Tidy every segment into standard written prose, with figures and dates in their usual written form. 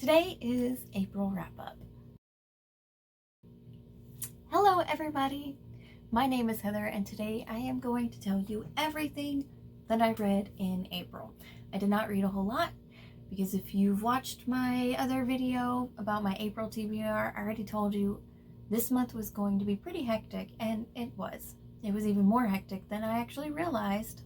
Today is April wrap-up. Hello everybody! My name is Heather and today I am going to tell you everything that I read in April. I did not read a whole lot because if you've watched my other video about my April TBR, I already told you this month was going to be pretty hectic, and it was. It was even more hectic than I actually realized.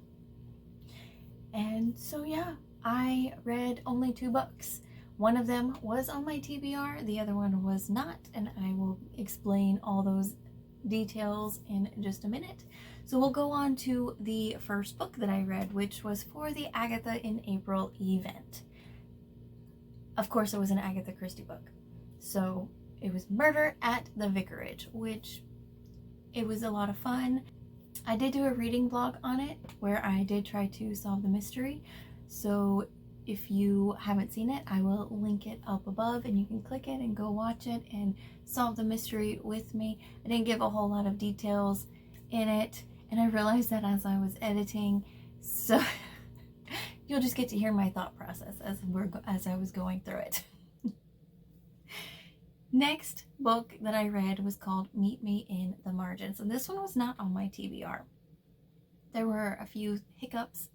And so yeah, I read only 2 books. One of them was on my TBR, the other one was not, and I will explain all those details in just a minute. So we'll go on to the first book that I read, which was for the Agatha in April event. Of course, it was an Agatha Christie book. So it was Murder at the Vicarage, which it was a lot of fun. I did do a reading blog on it where I did try to solve the mystery. So if you haven't seen it, I will link it up above and you can click it and go watch it and solve the mystery with me. I didn't give a whole lot of details in it, and I realized that as I was editing, so you'll just get to hear my thought process as I was going through it. Next book that I read was called Meet Me in the Margins, and this one was not on my TBR. There were a few hiccups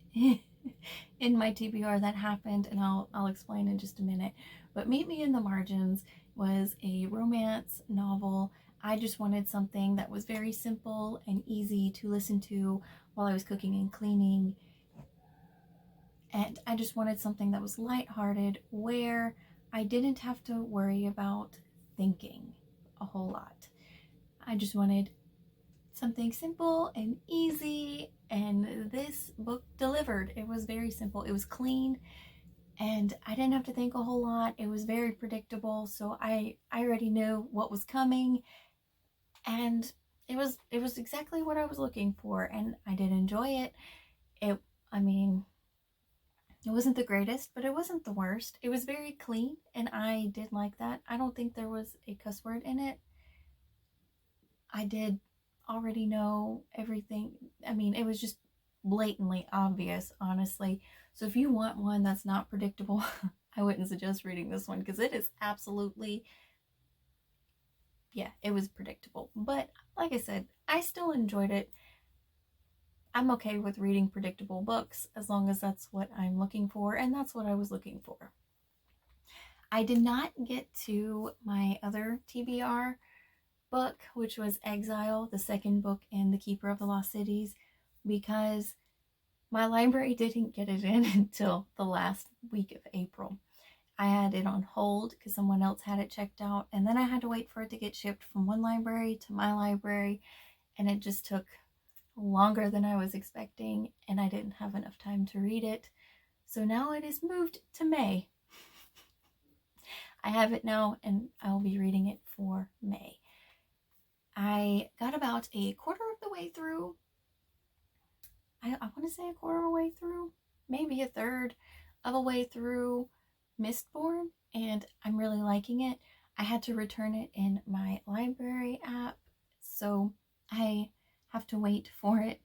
in my TBR that happened, and I'll explain in just a minute. But Meet Me in the Margins was a romance novel. I just wanted something that was very simple and easy to listen to while I was cooking and cleaning. And I just wanted something that was lighthearted, where I didn't have to worry about thinking a whole lot. I just wanted something simple and easy, and this book delivered. It was very simple, it was clean, and I didn't have to think a whole lot. It was very predictable, so I already knew what was coming, and it was exactly what I was looking for, and I did enjoy it. It wasn't the greatest, but it wasn't the worst. It was very clean, and I did like that. I don't think there was a cuss word in it. I did already know everything. It was just blatantly obvious, honestly. So if you want one that's not predictable, I wouldn't suggest reading this one, because it is absolutely, yeah, it was predictable. But like I said, I still enjoyed it. I'm okay with reading predictable books as long as that's what I'm looking for, and that's what I was looking for. I did not get to my other TBR book, which was Exile, the second book in The Keeper of the Lost Cities, because my library didn't get it in until the last week of April. I had it on hold because someone else had it checked out, and then I had to wait for it to get shipped from one library to my library, and it just took longer than I was expecting, and I didn't have enough time to read it. So now it is moved to May. I have it now, and I'll be reading it for May. I got about a quarter of the way through. I want to say a quarter of the way through, maybe a third of a way through Mistborn, and I'm really liking it. I had to return it in my library app, so I have to wait for it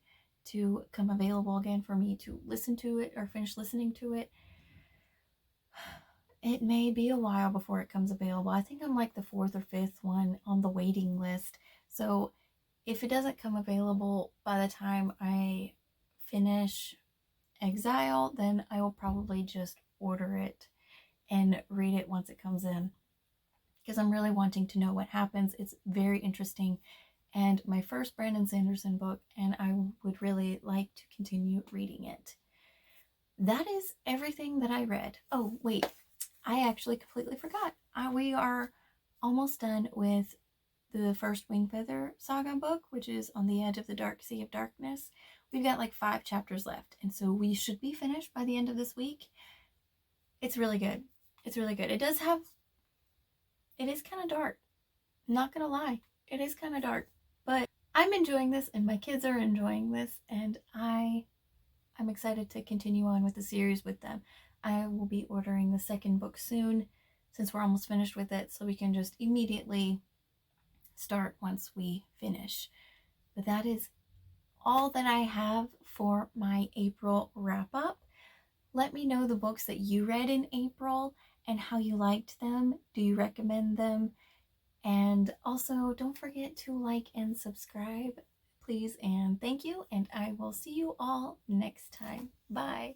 to come available again for me to listen to it or finish listening to it. It may be a while before it comes available. I think I'm like the 4th or 5th one on the waiting list. So if it doesn't come available by the time I finish Exile, then I will probably just order it and read it once it comes in, because I'm really wanting to know what happens. It's very interesting, and my first Brandon Sanderson book, and I would really like to continue reading it. That is everything that I read. Oh wait, I actually completely forgot. We are almost done with the first Wingfeather saga book, which is On the Edge of the Dark Sea of Darkness. We've got like 5 chapters left, and so we should be finished by the end of this week. It's really good. It's really good. It is kind of dark. I'm not gonna lie. It is kind of dark, but I'm enjoying this, and my kids are enjoying this, and I'm excited to continue on with the series with them. I will be ordering the second book soon, since we're almost finished with it, so we can just immediately start once we finish. But that is all that I have for my April wrap up. Let me know the books that you read in April, and how you liked them. Do you recommend them? And also, don't forget to like and subscribe, please and thank you. And I will see you all next time. Bye.